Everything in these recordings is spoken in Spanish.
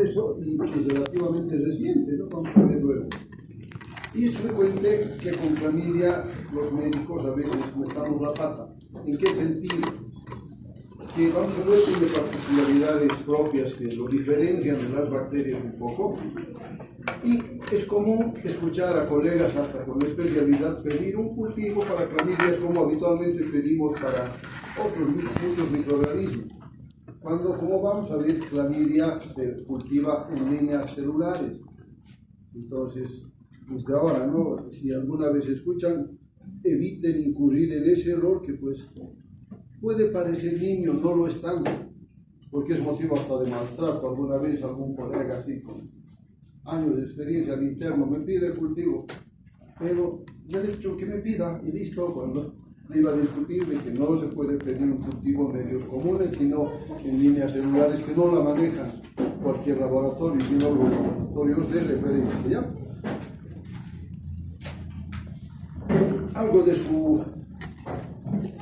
por eso, y es relativamente reciente, ¿no? Vamos a ver luego. Y es frecuente que con clamidia los médicos a veces metamos la pata. ¿En qué sentido? Que vamos a ver, tiene particularidades propias que lo diferencian de las bacterias un poco. Y es común escuchar a colegas hasta con especialidad pedir un cultivo para clamidias como habitualmente pedimos para muchos microorganismos. Cuando, como vamos a ver, clamidia se cultiva en líneas celulares. Entonces, desde ahora, ¿no? Si alguna vez escuchan, eviten incurrir en ese error que pues puede parecer niño, no lo es tanto, porque es motivo hasta de maltrato. Alguna vez algún colega así con años de experiencia al interno me pide el cultivo, pero ya le he dicho que me pida y listo. Cuando le iba a discutir de que no se puede pedir un cultivo en medios comunes, sino en líneas celulares que no la manejan cualquier laboratorio, sino los laboratorios de referencia, ¿ya? Algo de su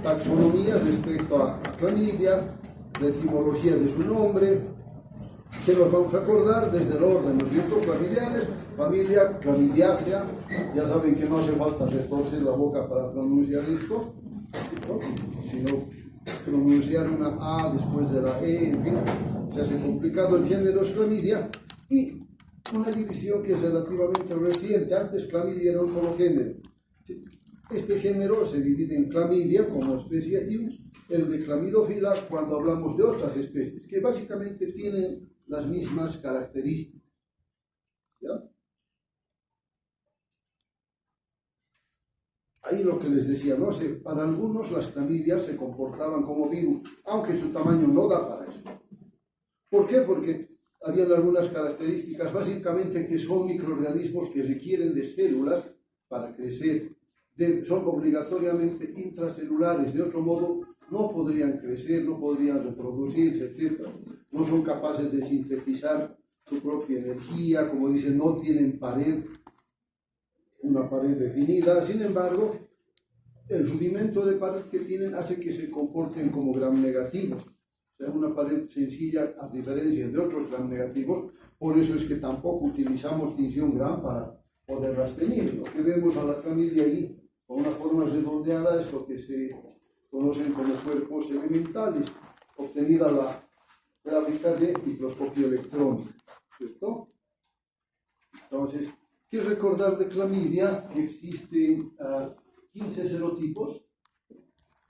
taxonomía respecto a clamidia, la etimología de su nombre, que nos vamos a acordar desde el orden, los cierto? Clamidiales, familia Clamidiacea. Ya saben que no hace falta retorcer la boca para pronunciar esto, ¿no? Sino pronunciar una A después de la E, en fin, se hace complicado. El género es Clamidia, y una división que es relativamente reciente. Antes Clamidia era un solo género. Este género se divide en Clamidia como especie y el de Clamidófila cuando hablamos de otras especies, que básicamente tienen las mismas características. ¿Ya? Ahí lo que les decía, no sé, para algunos las clamidias se comportaban como virus, aunque su tamaño no da para eso. ¿Por qué? Porque habían algunas características, básicamente que son microorganismos que requieren de células para crecer. Son obligatoriamente intracelulares, de otro modo no podrían crecer, no podrían reproducirse, etc. No son capaces de sintetizar su propia energía, como dicen, no tienen pared, una pared definida. Sin embargo, el rudimento de pared que tienen hace que se comporten como gram negativos. O sea, una pared sencilla, a diferencia de otros gram negativos. Por eso es que tampoco utilizamos tinción gram para poderlas tener. Lo que vemos a la clamidia ahí, con una forma redondeada, es lo que se conocen como cuerpos elementales, obtenida la gráfica de microscopio electrónico, ¿cierto? Entonces, ¿qué recordar de clamidia? Que existen 15 serotipos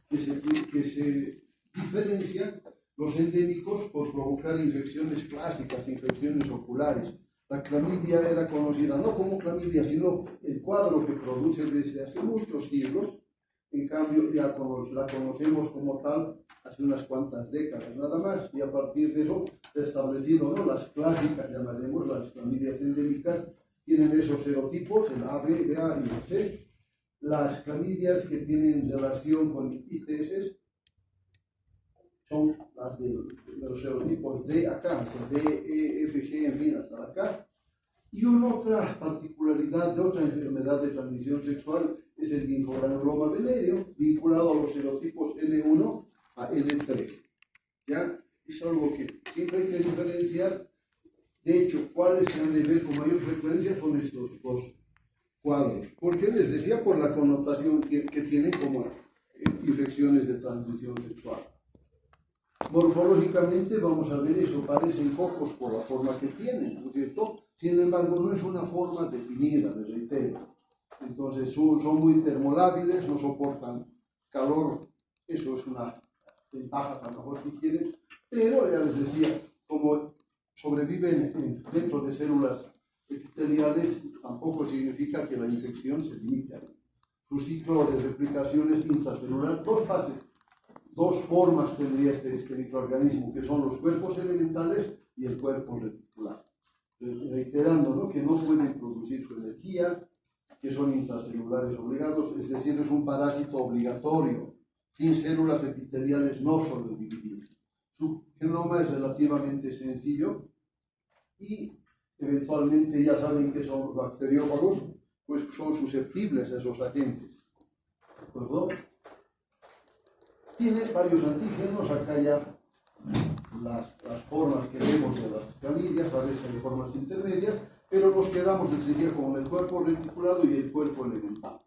que se diferencian los endémicos por provocar infecciones clásicas, infecciones oculares. La clamidia era conocida no como clamidia, sino el cuadro que produce desde hace muchos siglos. En cambio, ya la conocemos como tal hace unas cuantas décadas, nada más. Y a partir de eso se ha establecido, ¿no? Las clásicas, llamaremos las clamidias endémicas, tienen esos serotipos, el A, B, A y el C. Las clamidias que tienen relación con ITS son las de los serotipos D acá, D, E, F, G, en fin, hasta acá. Y una otra particularidad de otra enfermedad de transmisión sexual es el linfogranuloma venéreo, vinculado a los serotipos L1 a L3. ¿Ya? Es algo que siempre hay que diferenciar. De hecho, cuáles se han de ver con mayor frecuencia son estos dos cuadros. ¿Por qué les decía? Por la connotación que tienen como infecciones de transmisión sexual. Morfológicamente vamos a ver eso, parecen cocos por la forma que tienen, ¿no es cierto? Sin embargo, no es una forma definida, les reitero. Entonces son muy termolábiles, no soportan calor, eso es una ventaja a lo mejor si quieren, pero ya les decía, como sobreviven dentro de células epiteliales, tampoco significa que la infección se limite a su ciclo de replicación es intracelular, dos fases. Dos formas tendría este microorganismo, que son los cuerpos elementales y el cuerpo reticular. Reiterando, ¿no? Que no pueden producir su energía, que son intracelulares obligados, es decir, es un parásito obligatorio. Sin células epiteliales no sobreviviría. Su genoma es relativamente sencillo y eventualmente ya saben que son bacteriófagos, pues son susceptibles a esos agentes. ¿De acuerdo? Tiene varios antígenos, acá ya las formas que vemos de las clamidias, a veces hay formas intermedias, pero nos quedamos, les decía, con el cuerpo reticulado y el cuerpo elemental.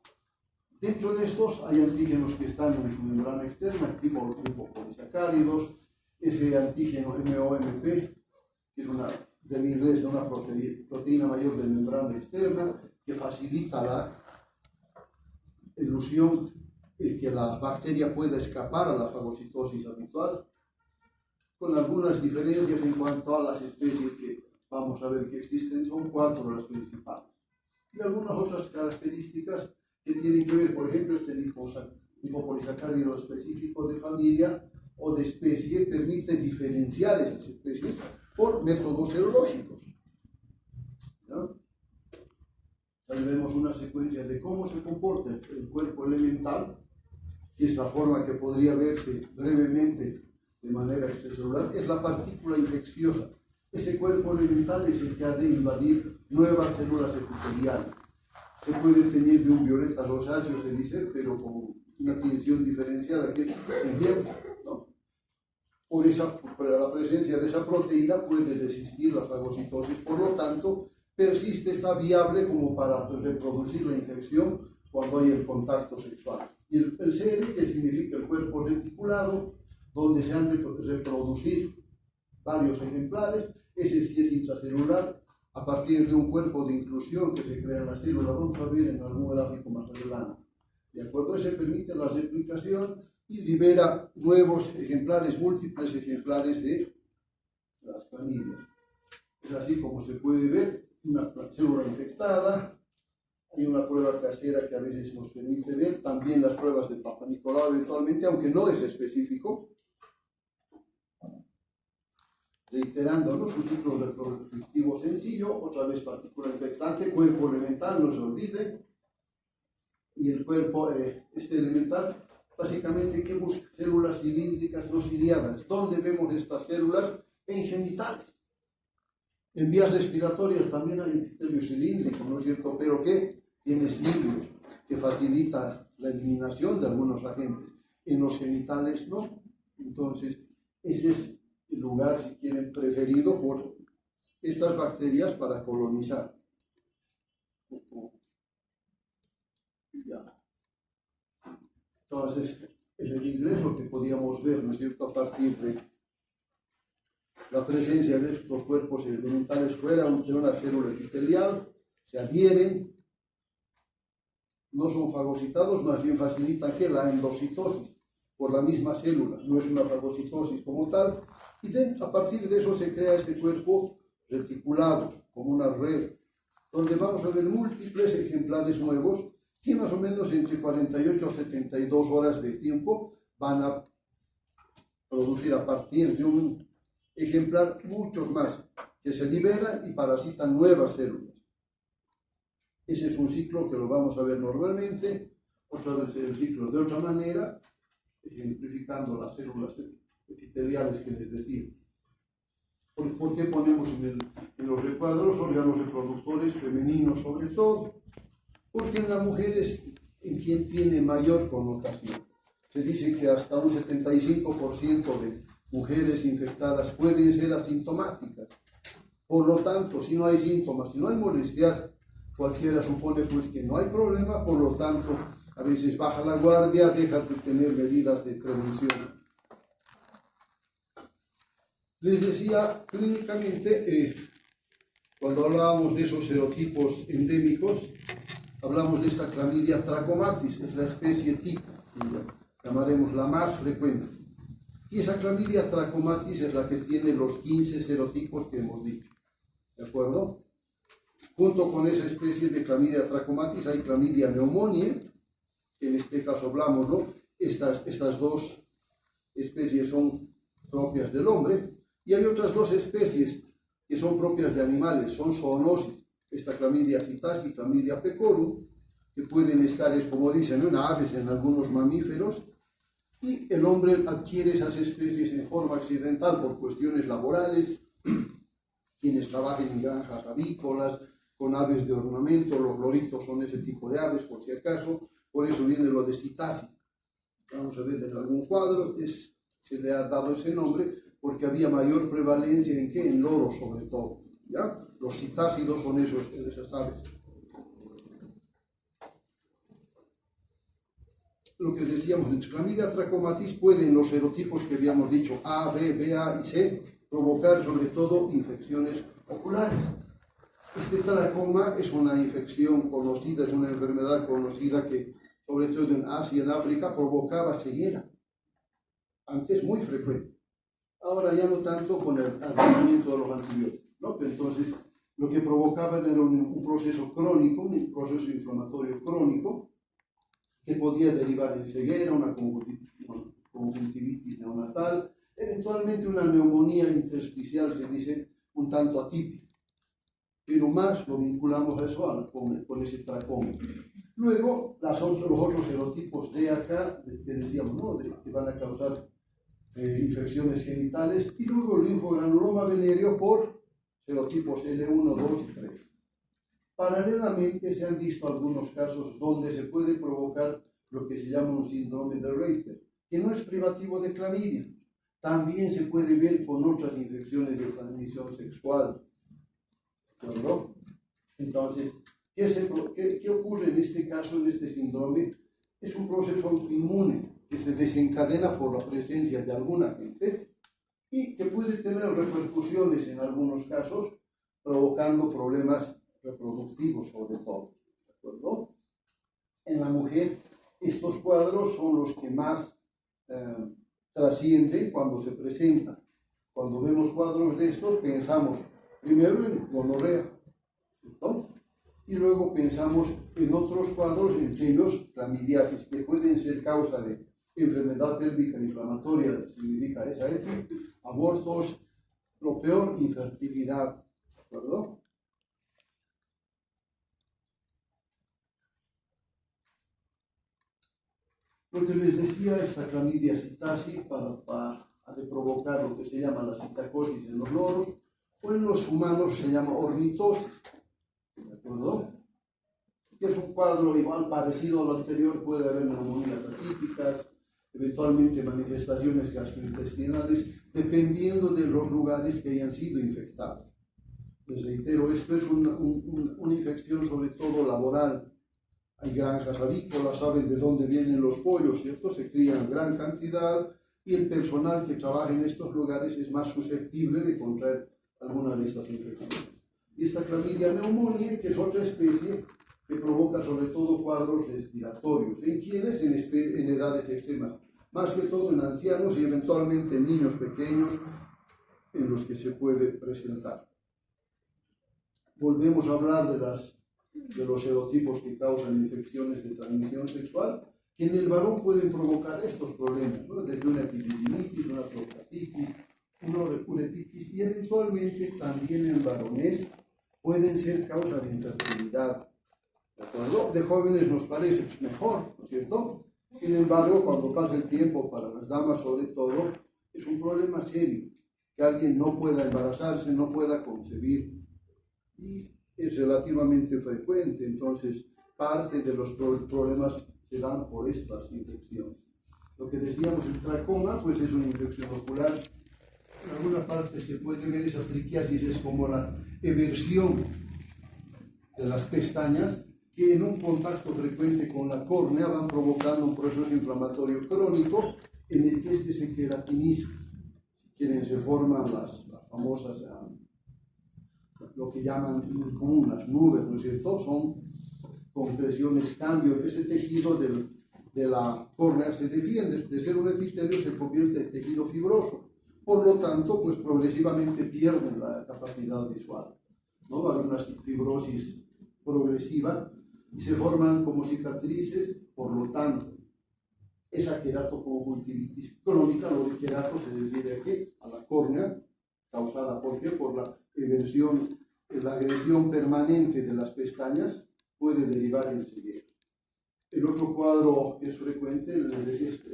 Dentro de estos hay antígenos que están en su membrana externa, tipo lipopolisacáridos, ese antígeno MOMP, que es del inglés de una proteína mayor de membrana externa, que facilita la elusión, que la bacteria pueda escapar a la fagocitosis habitual, con algunas diferencias en cuanto a las especies que vamos a ver que existen, son 4 las principales. Y algunas otras características que tienen que ver, por ejemplo, este lipopolisacárido específico de familia o de especie permite diferenciar esas especies por métodos serológicos. ¿No? Ahí vemos una secuencia de cómo se comporta el cuerpo elemental, y esta forma que podría verse brevemente de manera extracelular es la partícula infecciosa. Ese cuerpo elemental es el que ha de invadir nuevas células epiteliales. Se puede tener de un violeta rosáceo, se dice, pero con una tinción diferenciada que es el lienzo, ¿no? Por la presencia de esa proteína puede resistir la fagocitosis, por lo tanto, persiste, está viable como para reproducir la infección cuando hay el contacto sexual. Y el CR, que significa el cuerpo reticulado, donde se han de reproducir varios ejemplares, ese sí es intracelular, a partir de un cuerpo de inclusión que se crea en la célula, vamos a ver en algún gráfico más adelante. ¿De acuerdo? Ese permite la replicación y libera nuevos ejemplares, múltiples ejemplares de las clamidias. Es así como se puede ver una célula infectada. Hay una prueba casera que a veces nos permite ver, también las pruebas de Papa Nicolau eventualmente, aunque no es específico. Reiterando, ¿no?, su ciclo reproductivo sencillo, otra vez partícula infectante, cuerpo elemental, no se olvide, y el cuerpo elemental, básicamente, ¿qué busca? Células cilíndricas no ciliadas. ¿Dónde vemos estas células? En genitales. En vías respiratorias también hay epitelio cilíndrico, ¿no es cierto? Pero que tiene cilios, que facilita la eliminación de algunos agentes. En los genitales no. Entonces, ese es el lugar, si quieren, preferido por estas bacterias para colonizar. Ya. Entonces, en el inglés lo que podíamos ver, ¿no es cierto?, a partir de la presencia de estos cuerpos elementales fuera de una célula epitelial, se adhieren, no son fagocitados, más bien facilitan que la endocitosis por la misma célula, no es una fagocitosis como tal, y a partir de eso se crea este cuerpo reticulado, como una red, donde vamos a ver múltiples ejemplares nuevos, que más o menos entre 48 a 72 horas de tiempo van a producir a partir de un ejemplar muchos más, que se liberan y parasitan nuevas células. Ese es un ciclo que lo vamos a ver normalmente, otra vez el ciclo de otra manera, ejemplificando las células epiteliales que les decía. ¿Por qué ponemos en los recuadros órganos reproductores femeninos sobre todo? Porque en las mujeres en quien tiene mayor connotación. Se dice que hasta un 75% de mujeres infectadas pueden ser asintomáticas. Por lo tanto, si no hay síntomas, si no hay molestias, cualquiera supone pues que no hay problema, por lo tanto, a veces baja la guardia, deja de tener medidas de prevención. Les decía, clínicamente, cuando hablábamos de esos serotipos endémicos, hablamos de esta clamidia trachomatis, es la especie tipo, llamaremos la más frecuente. Y esa clamidia trachomatis es la que tiene los 15 serotipos que hemos dicho. ¿De acuerdo? Junto con esa especie de clamidia trachomatis hay clamidia pneumoniae, que en este caso hablamos, ¿no? Estas dos especies son propias del hombre, y hay otras dos especies que son propias de animales, son zoonosis, esta clamidia psittacea y clamidia pecorum, que pueden estar, es como dicen, en aves, en algunos mamíferos, y el hombre adquiere esas especies en forma accidental por cuestiones laborales, quienes trabajan en granjas avícolas, con aves de ornamento, los loritos son ese tipo de aves, por si acaso, por eso viene lo de psittacea. Vamos a ver en algún cuadro, se le ha dado ese nombre, porque había mayor prevalencia en qué, en loros sobre todo, ¿ya? Los citácidos son esas aves. Lo que decíamos, el Chlamydia trachomatis puede en los serotipos que habíamos dicho, A, B, BA y C, provocar sobre todo infecciones oculares. Este tracoma es una infección conocida, es una enfermedad conocida que, sobre todo en Asia y en África, provocaba ceguera. Antes muy frecuente. Ahora ya no tanto con el advenimiento de los antibióticos, ¿no? Pero entonces, lo que provocaba era un proceso crónico, un proceso inflamatorio crónico, que podía derivar en ceguera, una conjuntivitis neonatal, eventualmente una neumonía intersticial, se dice, un tanto atípica. Pero más lo vinculamos a eso con ese tracoma. Luego, los otros serotipos de acá, que decíamos, ¿no? Que van a causar infecciones genitales, y luego el linfogranuloma venéreo por serotipos L1, 2 y 3. Paralelamente se han visto algunos casos donde se puede provocar lo que se llama un síndrome de Reiter, que no es privativo de clamidia. También se puede ver con otras infecciones de transmisión sexual. ¿No? Entonces, ¿qué ocurre en este caso, en este síndrome? Es un proceso autoinmune que se desencadena por la presencia de algún agente y que puede tener repercusiones en algunos casos, provocando problemas reproductivos sobre todo. ¿De acuerdo? En la mujer, estos cuadros son los que más trascienden cuando se presentan. Cuando vemos cuadros de estos, pensamos primero en gonorrea, ¿cierto? Y luego pensamos en otros cuadros, entre ellos clamidiasis, que pueden ser causa de enfermedad pélvica inflamatoria, significa esa abortos, lo peor, infertilidad, ¿de acuerdo? Lo que les decía, esta clamidia citasi ha de provocar lo que se llama la citacosis en los loros, o en los humanos se llama ornitosis, ¿de acuerdo? Que es un cuadro igual parecido al anterior, puede haber neumonías atípicas, eventualmente manifestaciones gastrointestinales, dependiendo de los lugares que hayan sido infectados. Les reitero, esto es una infección sobre todo laboral. Hay granjas avícolas, saben de dónde vienen los pollos, ¿cierto? Se crían en gran cantidad y el personal que trabaja en estos lugares es más susceptible de contraer alguna de estas infecciones. Y esta clamidia pneumoniae, que es otra especie que provoca sobre todo cuadros respiratorios. ¿En quiénes? En edades extremas. Más que todo en ancianos y eventualmente en niños pequeños en los que se puede presentar. Volvemos a hablar de los serotipos que causan infecciones de transmisión sexual, que en el varón pueden provocar estos problemas, ¿no? Desde una epididimitis, una prostatitis, una uretritis, y eventualmente también en varones pueden ser causa de infertilidad. ¿De acuerdo? De jóvenes nos parece mejor, ¿no es cierto? Sin embargo, cuando pasa el tiempo, para las damas sobre todo, es un problema serio, que alguien no pueda embarazarse, no pueda concebir, y es relativamente frecuente. Entonces, parte de los problemas se dan por estas infecciones. Lo que decíamos, el tracoma, pues es una infección ocular. En alguna parte se puede ver esa triquiasis, es como la eversión de las pestañas, que en un contacto frecuente con la córnea van provocando un proceso inflamatorio crónico en el que este se queratiniza. Si quieren, se forman las famosas, lo que llaman común las nubes, ¿no es cierto? Son compresiones, cambio. Ese tejido de la córnea se defiende, de ser un epitelio se convierte en tejido fibroso. Por lo tanto, pues progresivamente pierden la capacidad visual, ¿no? Va a haber una fibrosis progresiva y se forman como cicatrices. Por lo tanto, esa queratoconjuntivitis crónica, lo de querato se refiere aquí a la córnea, causada ¿por qué? Por la eversión, la agresión permanente de las pestañas puede derivar en ceguera. El otro cuadro que es frecuente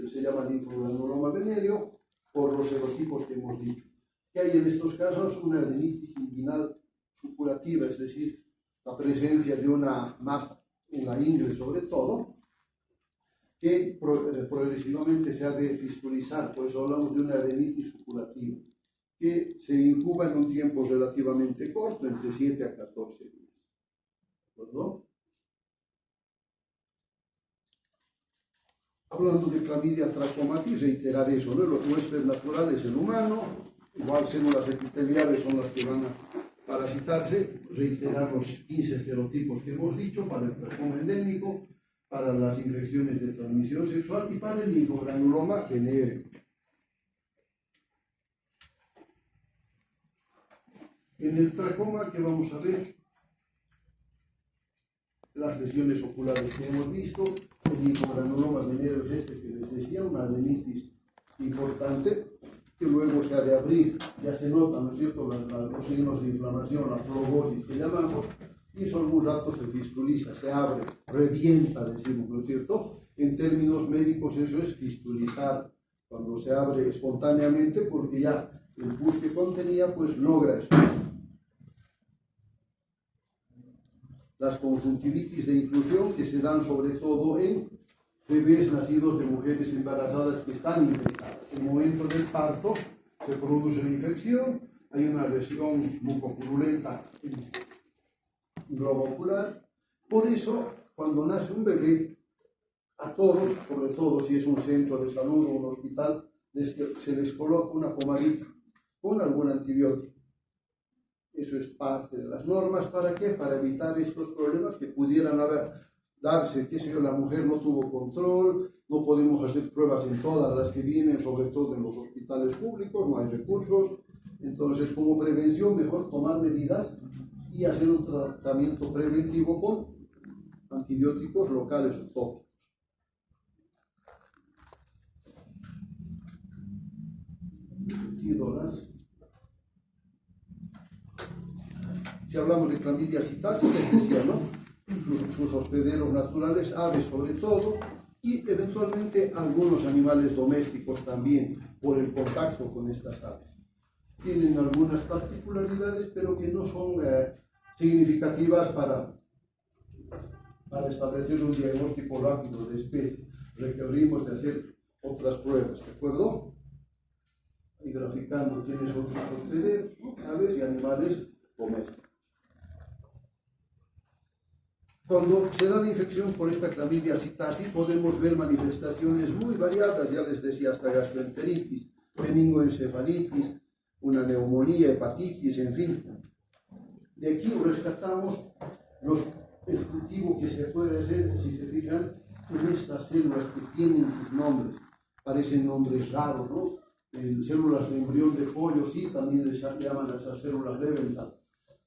se llama linfogranuloma venéreo, por los serotipos que hemos dicho. Que hay en estos casos una adenitis inguinal supurativa, es decir, la presencia de una masa en la ingle sobre todo, que progresivamente se ha de fistulizar, por eso hablamos de una adenitis supurativa. que se incuba en un tiempo relativamente corto, entre 7 a 14 días. ¿De acuerdo? Hablando de clamidia trachomatis, reiterar eso, ¿no? El huésped natural es el humano, igual células epiteliales son las que van a parasitarse, reiterar los 15 serotipos que hemos dicho para el tracoma endémico, para las infecciones de transmisión sexual y para el linfogranuloma venéreo. En el tracoma, que vamos a ver, las lesiones oculares que hemos visto, el linfogranuloma venéreo es este que les decía, una adenitis importante, que luego se ha de abrir, ya se notan, ¿no es cierto?, los signos de inflamación, la flogosis que llamamos, y eso algún rato se fistuliza, se abre, revienta, decimos, ¿no es cierto? En términos médicos eso es fistulizar, cuando se abre espontáneamente, porque ya el pus que contenía, pues logra eso. Las conjuntivitis de inclusión que se dan sobre todo en bebés nacidos de mujeres embarazadas que están infectadas. En el momento del parto se produce una infección, hay una lesión mucopurulenta en globo ocular. Por eso, cuando nace un bebé, a todos, sobre todo si es un centro de salud o un hospital, se les coloca una pomadita con algún antibiótico. Eso es parte de las normas. ¿Para qué? Para evitar estos problemas que pudieran darse, que si la mujer no tuvo control, no podemos hacer pruebas en todas las que vienen, sobre todo en los hospitales públicos, no hay recursos. Entonces, como prevención, mejor tomar medidas y hacer un tratamiento preventivo con antibióticos locales o tópicos. Si hablamos de clamidia citasi, les decía, ¿no? Sus hospederos naturales, aves sobre todo, y eventualmente algunos animales domésticos también, por el contacto con estas aves. Tienen algunas particularidades, pero que no son significativas para establecer un diagnóstico rápido de especie. Requerimos de hacer otras pruebas, ¿de acuerdo? Y graficando quiénes son sus hospederos, ¿no? Aves y animales domésticos. Cuando se da la infección por esta clamidia citasi, podemos ver manifestaciones muy variadas, ya les decía, hasta gastroenteritis, meningoencefalitis, una neumonía, hepatitis, en fin. De aquí rescatamos el cultivo que se puede hacer, si se fijan, en estas células que tienen sus nombres. Parecen nombres raros, ¿no? Células de embrión de pollo, sí, también les llaman a esas células Leventhal.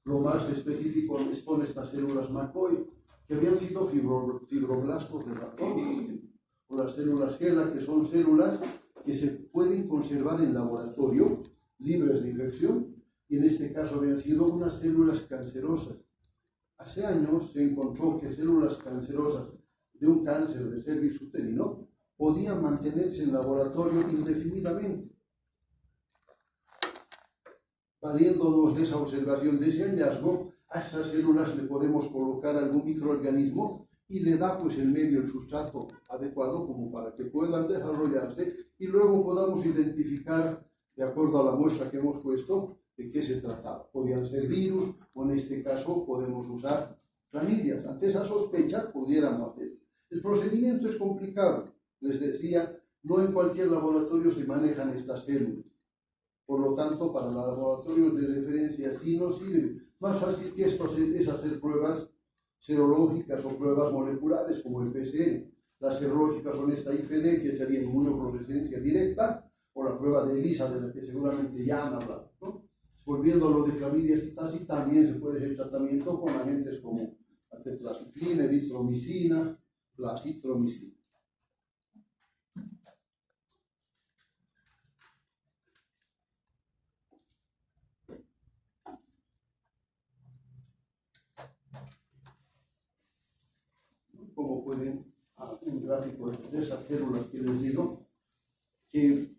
Lo más específico son estas células McCoy, que habían sido fibroblastos de ratón, o las células HeLa, que son células que se pueden conservar en laboratorio, libres de infección, y en este caso habían sido unas células cancerosas. Hace años se encontró que células cancerosas de un cáncer de cervix uterino podían mantenerse en laboratorio indefinidamente. Valiéndonos de esa observación, de ese hallazgo, a esas células le podemos colocar algún microorganismo y le da pues el medio, el sustrato adecuado como para que puedan desarrollarse y luego podamos identificar, de acuerdo a la muestra que hemos puesto, de qué se trataba. Podían ser virus o en este caso podemos usar clamidias. Ante esa sospecha pudiéramos hacer. El procedimiento es complicado. Les decía, no en cualquier laboratorio se manejan estas células. Por lo tanto, para los laboratorios de referencia sí nos sirve. Más fácil que esto es hacer pruebas serológicas o pruebas moleculares como el PCR. Las serológicas son esta IFD, que sería inmunofluorescencia directa, o la prueba de ELISA, de la que seguramente ya han hablado, ¿no? Volviendo a lo de clamidia citasi, también se puede hacer tratamiento con agentes como la tetraciclina, eritromicina, la acitromicina. Como pueden, un gráfico de esas células que les digo, que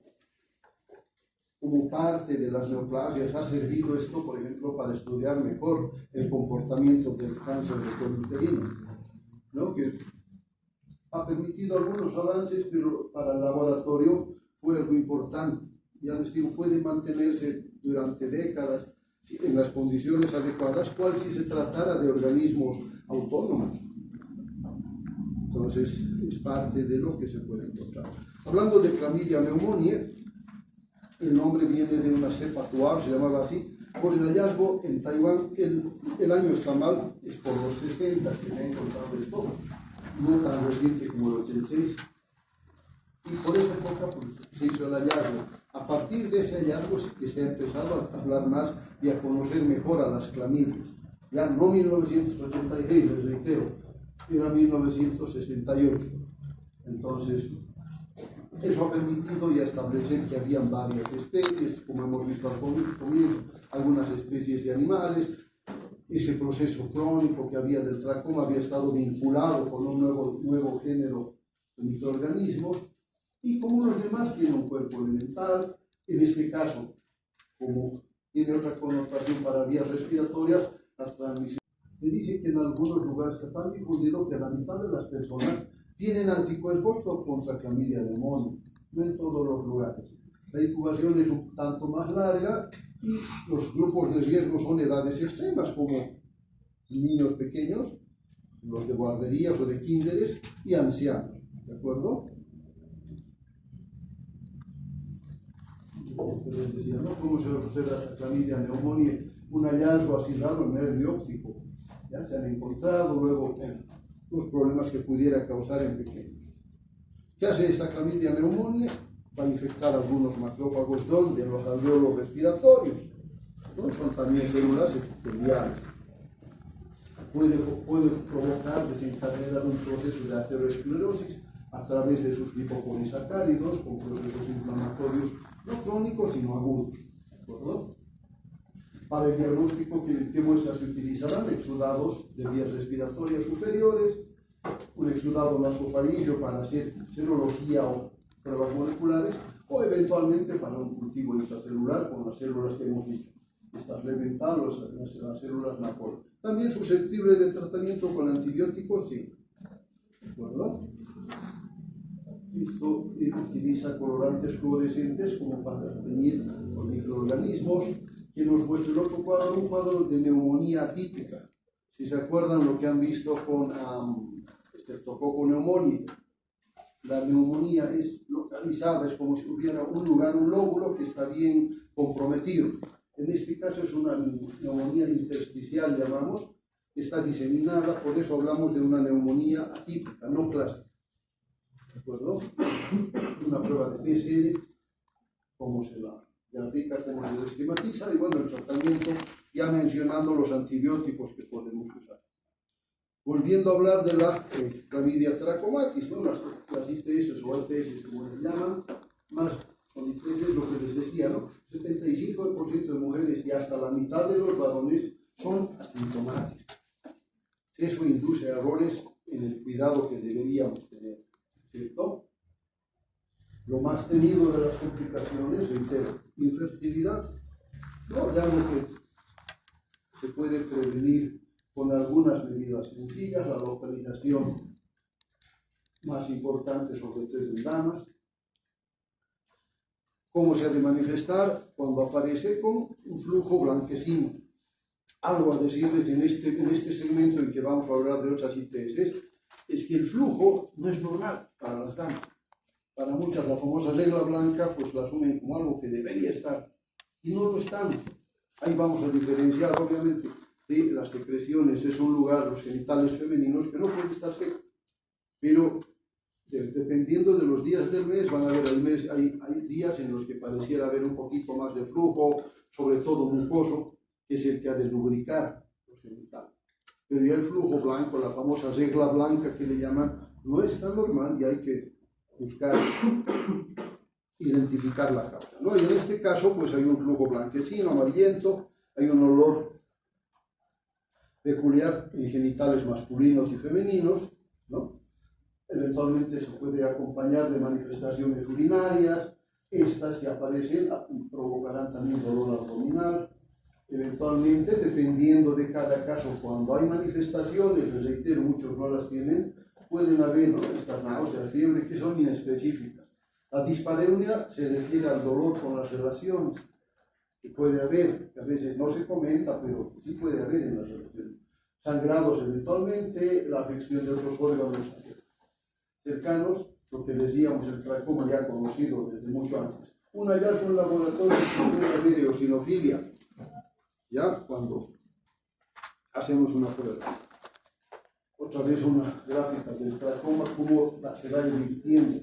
como parte de las neoplasias ha servido esto, por ejemplo, para estudiar mejor el comportamiento del cáncer de cuello uterino, ¿no? Que ha permitido algunos avances, pero para el laboratorio fue algo importante. Ya les digo, puede mantenerse durante décadas, en las condiciones adecuadas, cual si se tratara de organismos autónomos. Entonces, es parte de lo que se puede encontrar. Hablando de Chlamydia pneumoniae, el nombre viene de una cepa tuar, se llamaba así, por el hallazgo en Taiwán. El año está mal, es por los 60 que se ha encontrado esto, no tan reciente como el 86. Y por esa época pues, se hizo el hallazgo. A partir de ese hallazgo es que se ha empezado a hablar más y a conocer mejor a las clamidias. Ya no 1986, les reitero, era 1968. Entonces, eso ha permitido ya establecer que habían varias especies, como hemos visto al comienzo, algunas especies de animales. Ese proceso crónico que había del tracoma había estado vinculado con un nuevo género de microorganismos, y como los demás tiene un cuerpo elemental, en este caso, como tiene otra connotación para vías respiratorias, la transmisión. Se dice que en algunos lugares está tan difundido que la mitad de las personas tienen anticuerpos contra Chlamydia pneumoniae, no en todos los lugares. La incubación es un tanto más larga y los grupos de riesgo son edades extremas, como niños pequeños, los de guarderías o de kinderes, y ancianos, ¿de acuerdo? Les decía, ¿no? ¿Cómo se observa esta Chlamydia pneumoniae? Un hallazgo así raro en nervio óptico. Ya se han encontrado luego los problemas que pudiera causar en pequeños. ¿Qué hace esta Chlamydia pneumoniae? Va a infectar algunos macrófagos donde los alvéolos respiratorios, ¿no? Son también células epiteliales. Puede provocar, desencadenar un proceso de aterosclerosis a través de sus lipopolisacáridos con procesos inflamatorios no crónicos sino agudos. ¿De acuerdo? Para el diagnóstico, ¿qué muestras se utilizarán? Exudados de vías respiratorias superiores, un exudado nasofaríngeo para hacer serología o pruebas moleculares, o eventualmente para un cultivo intracelular con las células que hemos dicho, estas levental o las células MACOL. También susceptible de tratamiento con antibióticos, sí. ¿De acuerdo? Esto utiliza colorantes fluorescentes como para teñir los microorganismos, que nos muestra el otro cuadro, un cuadro de neumonía atípica. Si se acuerdan lo que han visto con Streptococcus pneumoniae, la neumonía es localizada, es como si hubiera un lugar, un lóbulo que está bien comprometido. En este caso es una neumonía intersticial, llamamos, que está diseminada, por eso hablamos de una neumonía atípica, no clásica. ¿De acuerdo? Una prueba de PCR, cómo se la grafica, cómo se esquematiza, y bueno, el tratamiento, ya mencionando los antibióticos que podemos usar. Volviendo a hablar de la Chlamydia trachomatis, ¿no? Las ITS o ITS, como les llaman, más son ITS, lo que les decía, ¿no? 75% de mujeres y hasta la mitad de los varones son asintomáticos. Eso induce errores en el cuidado que deberíamos tener, ¿cierto? Lo más temido de las complicaciones, reitero, infertilidad. No, ya lo que se puede prevenir con algunas medidas sencillas, la localización más importante, sobre todo en damas. ¿Cómo se ha de manifestar? Cuando aparece con un flujo blanquecino. Algo a decirles en este segmento en que vamos a hablar de otras ITS, es que el flujo no es normal para las damas. Para muchas la famosa regla blanca pues la asumen como algo que debería estar y no lo están. Ahí vamos a diferenciar obviamente de las secreciones. Es un lugar, los genitales femeninos, que no puede estar seco, pero dependiendo de los días del mes, van a haber hay días en los que pareciera haber un poquito más de flujo, sobre todo mucoso, que es el que ha de lubricar los genitales. Pero ya el flujo blanco, la famosa regla blanca que le llaman, no es tan normal y hay que buscar identificar la causa, ¿no? Y en este caso pues hay un flujo blanquecino, amarillento, hay un olor peculiar en genitales masculinos y femeninos, ¿no? Eventualmente se puede acompañar de manifestaciones urinarias. Estas, si aparecen, provocarán también dolor abdominal. Eventualmente, dependiendo de cada caso, cuando hay manifestaciones, les reitero, muchos no las tienen, pueden haber, ¿no?, estas náuseas, fiebre, que son inespecíficas. La dispareunia se refiere al dolor con las relaciones. que puede haber, que a veces no se comenta, pero sí puede haber en las relaciones. Sangrados eventualmente, la afección de otros órganos cercanos, lo que decíamos, el tracoma ya conocido desde mucho antes. Un hallazgo en laboratorio que puede haber eosinofilia, ya cuando hacemos una prueba. Otra vez una gráfica del tracoma, cómo se va invirtiendo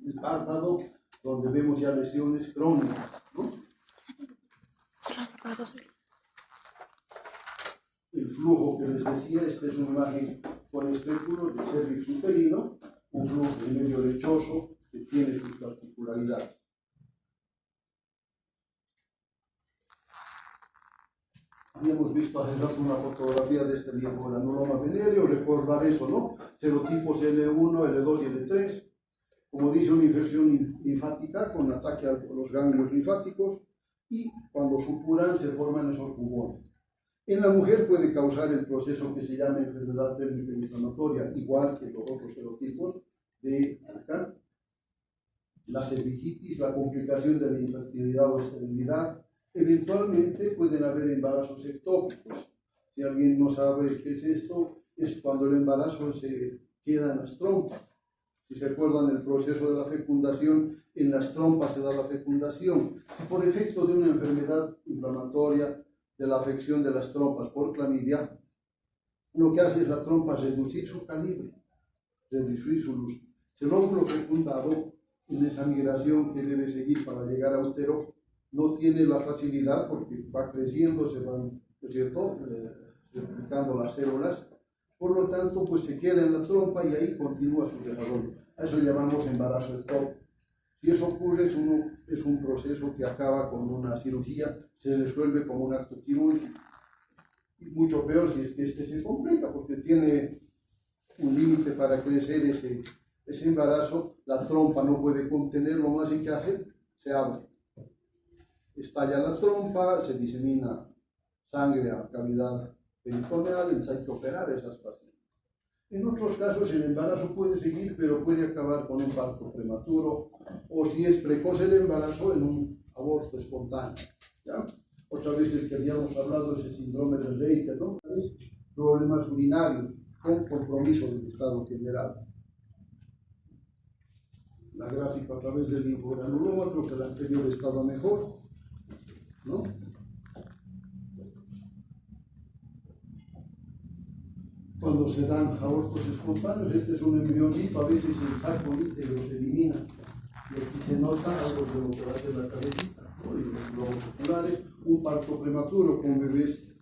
el párpado, donde vemos ya lesiones crónicas, ¿no? El flujo que les decía, esta es una imagen con espéculos del cérvix uterino, un flujo de medio lechoso que tiene sus particularidades. Habíamos visto hace rato una fotografía de este linfogranuloma venéreo, recordar eso, ¿no? Serotipos L1, L2 y L3. Como dice, una infección linfática con ataque a los ganglios linfáticos y cuando supuran se forman esos jugones. En la mujer puede causar el proceso que se llama enfermedad térmica inflamatoria, igual que los otros serotipos de acá. La cervicitis, la complicación de la infertilidad o esterilidad. Eventualmente pueden haber embarazos ectópicos. Si alguien no sabe qué es esto, es cuando el embarazo se queda en las trompas. Si se acuerdan el proceso de la fecundación, en las trompas se da la fecundación. Si por efecto de una enfermedad inflamatoria, de la afección de las trompas por clamidia, lo que hace es la trompa reducir su calibre, reducir su luz. Si el óvulo fecundado, en esa migración que debe seguir para llegar a útero, no tiene la facilidad porque va creciendo, se van, ¿no es cierto?, replicando las células. Por lo tanto, pues se queda en la trompa y ahí continúa su desarrollo. A eso llamamos embarazo ectópico. Si eso ocurre, es un proceso que acaba con una cirugía, se resuelve como un acto quirúrgico. Y mucho peor si es que este se complica, porque tiene un límite para crecer ese embarazo, la trompa no puede contenerlo, más y que hace, se abre. Estalla la trompa, se disemina sangre a la cavidad peritoneal, entonces hay que operar esas pacientes. En otros casos el embarazo puede seguir, pero puede acabar con un parto prematuro, o si es precoz el embarazo, en un aborto espontáneo. ¿Ya? Otra vez el que habíamos hablado es el síndrome de Reiter, ¿no? Problemas urinarios con compromiso del estado general. La gráfica a través del linfogranuloma, creo que el anterior estaba mejor, ¿no? Cuando se dan abortos espontáneos, este es un embriónito, a veces el saco íntegro se elimina. Y aquí se nota algo de lo que hace la cabecita, ¿no? Y los globos oculares, un parto prematuro con bebés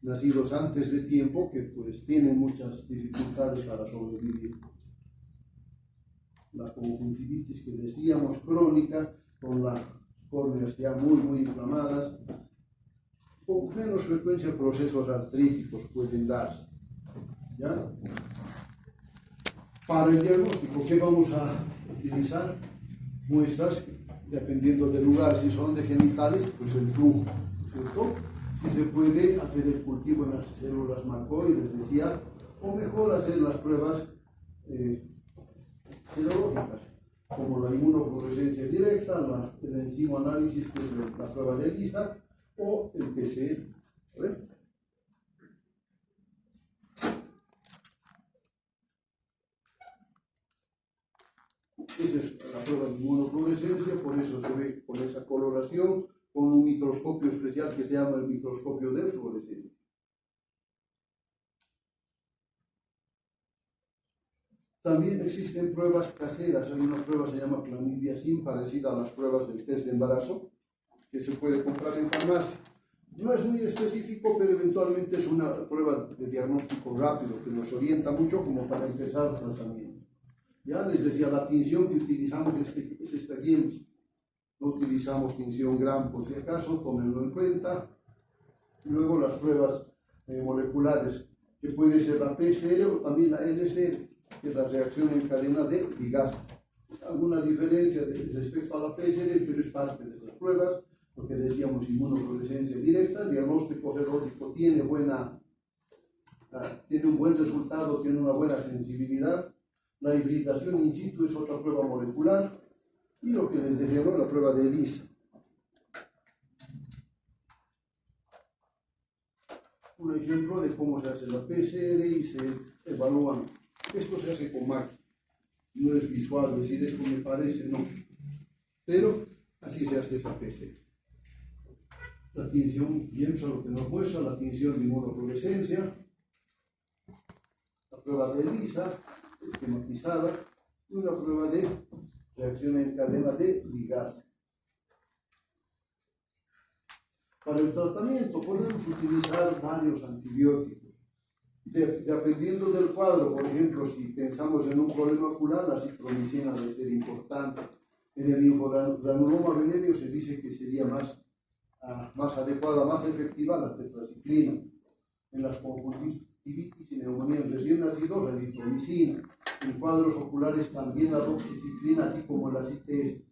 nacidos antes de tiempo que pues tienen muchas dificultades para sobrevivir. La conjuntivitis que decíamos crónica, con las córneas ya muy inflamadas, con menos frecuencia procesos artríticos pueden darse. ¿Ya? Para el diagnóstico, ¿qué vamos a utilizar? Muestras, dependiendo del lugar, si son de genitales, pues el flujo, ¿cierto? Si se puede hacer el cultivo en las células marcoides, decía, o mejor hacer las pruebas serológicas, como la inmunofluorescencia directa, el enzimoanálisis, que es la prueba de ELISA, o el PCR. A ver. Esa es la prueba de inmunofluorescencia, por eso se ve con esa coloración, con un microscopio especial que se llama el microscopio de fluorescencia. También existen pruebas caseras, hay una prueba que se llama clamidia sim, parecida a las pruebas del test de embarazo, que se puede comprar en farmacia. No es muy específico, pero eventualmente es una prueba de diagnóstico rápido, que nos orienta mucho como para empezar el tratamiento. Ya les decía, la tinción que utilizamos es esta GIEMS. No utilizamos tinción Gram por si acaso, tómenlo en cuenta. Luego las pruebas moleculares, que puede ser la PCR o también la LCR, que es la reacción en cadena de ligasa. Alguna diferencia respecto a la PCR, pero es parte de esas pruebas, porque decíamos inmunofluorescencia directa, el diagnóstico serológico tiene un buen resultado, tiene una buena sensibilidad. La hibridación in situ es otra prueba molecular, y lo que les decía, ¿no?, la prueba de ELISA. un ejemplo de cómo se hace la PCR y se evalúan. Esto se hace con máquina. No es visual, decir esto me parece, no. Pero así se hace esa PCR. La tinción, pienso lo que nos muestra, la tinción de inmunofluorescencia, la prueba de ELISA, esquematizada, y una prueba de reacción en cadena de ligado. Para el tratamiento podemos utilizar varios antibióticos. Dependiendo del cuadro, por ejemplo, si pensamos en un problema ocular, la citromicina debe ser importante. En el linfogranuloma venéreo se dice que sería más adecuada, más efectiva la tetraciclina. En las conjuntivitis y neumonías recién nacidos, la eritromicina. En cuadros oculares también la doxiciclina, así como las ITS.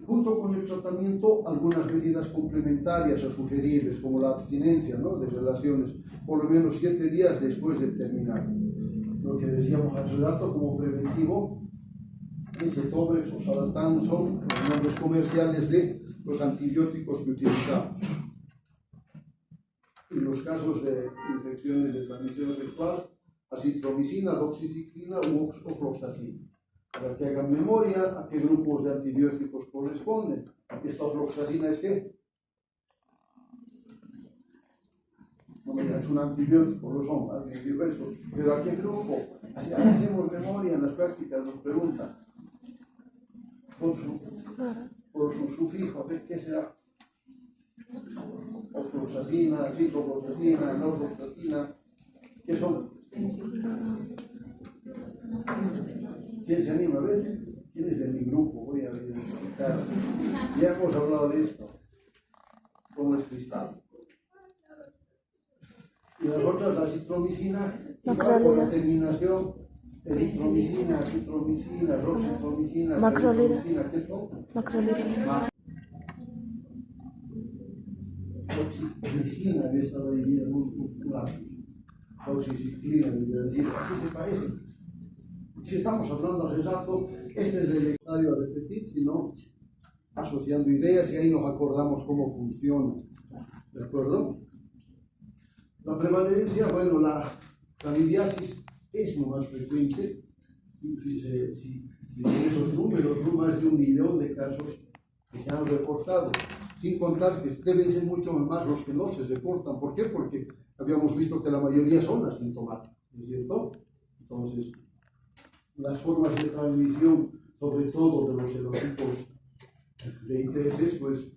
Junto con el tratamiento, algunas medidas complementarias a sugerirles, como la abstinencia, ¿no?, de relaciones, por lo menos 7 días después de terminar. Lo que decíamos hace rato como preventivo, Cetobrex o Salatán son los nombres comerciales de los antibióticos que utilizamos. En los casos de infecciones de transmisión sexual, acitromicina, doxiciclina u ofloxacina. Para que hagan memoria a qué grupos de antibióticos corresponden. ¿Esta ofloxacina es qué? No me digas un antibiótico, lo son, alguien dijo eso. ¿Pero a qué grupo? Así hacemos memoria en las prácticas, nos preguntan. Por su sufijo, ¿qué será? Ofloxacina, ciprofloxacina, norfloxacina, ¿qué son? ¿Quién se anima a ver? ¿Quién es de mi grupo? Voy a identificar. Ya hemos hablado de esto. ¿Cómo es cristal? Y las otras, la citromicina, igual con la terminación, eritromicina, citromicina, roxitromicina, macrolidina, ¿qué son? Macrolidas. Doxiciclina, que estaba ahí en un lapsus. Doxiciclina, decir, ¿a qué se parecen? Si estamos hablando al rechazo, este es el necesario a repetir, sino asociando ideas y ahí nos acordamos cómo funciona. ¿De acuerdo? La prevalencia, bueno, la candidiasis es lo más frecuente. Si en esos números, no más de 1 millón de casos que se han reportado, sin contar que deben ser mucho más los que no se reportan. ¿Por qué? Porque habíamos visto que la mayoría son asintomáticos, ¿no es cierto? Entonces, las formas de transmisión, sobre todo de los serotipos de ITS, pues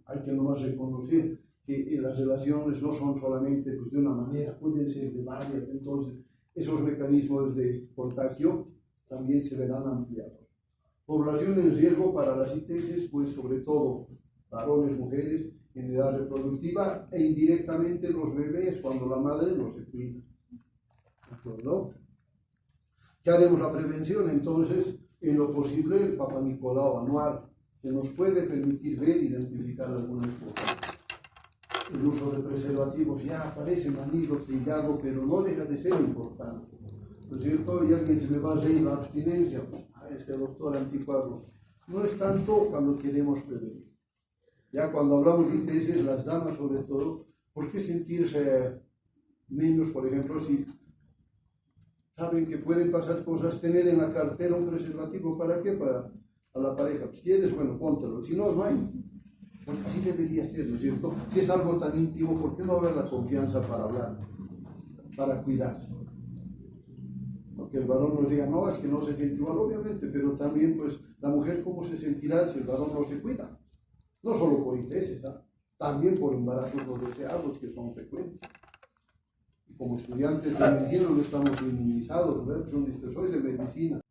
hay que nomás reconocer que las relaciones no son solamente pues, de una manera, pueden ser de varias, entonces esos mecanismos de contagio también se verán ampliados. Población en riesgo para las ITS, pues sobre todo varones, mujeres en edad reproductiva e indirectamente los bebés cuando la madre no se cuida. ¿De acuerdo? ¿Qué haremos la prevención? Entonces, en lo posible, el Papa Nicolau anual, que nos puede permitir ver e identificar algunas cosas. El uso de preservativos ya parece manido, trillado, pero no deja de ser importante. ¿No es cierto? Y alguien se me va a reír la abstinencia, pues, este doctor anticuado. No es tanto cuando queremos prevenir. Ya cuando hablamos de ITS, las damas sobre todo, ¿por qué sentirse menos, por ejemplo, si saben que pueden pasar cosas, tener en la cartera un preservativo? ¿Para qué? Para a la pareja. Si quieres, bueno, póntelo. Si no, no hay. Porque así debería ser, ¿no es cierto? Si es algo tan íntimo, ¿por qué no haber la confianza para hablar? Para cuidarse. Aunque el varón nos diga, no, es que no se siente igual, obviamente, pero también, pues, la mujer, ¿cómo se sentirá si el varón no se cuida? No solo por ITS, ¿no? También por embarazos no deseados, que son frecuentes. Y como estudiantes de medicina no estamos inmunizados, ¿verdad? Yo digo, soy de medicina.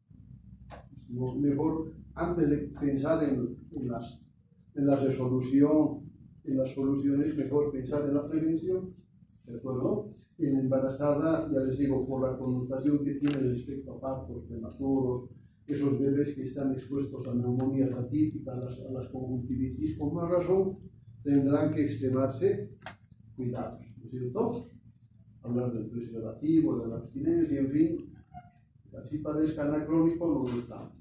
Mejor, antes de pensar en la resolución, en las soluciones, mejor pensar en la prevención, ¿de acuerdo? En embarazada, ya les digo, por la connotación que tiene respecto a partos prematuros, esos bebés que están expuestos a neumonías atípicas, a las conjuntivitis, con más razón tendrán que extremarse cuidados, ¿no es cierto? Hablar del preservativo, de la abstinencia, en fin, así parezca anacrónico, no lo estamos.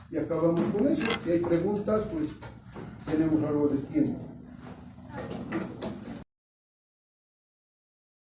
Y acabamos con eso. Si hay preguntas, pues tenemos algo de tiempo.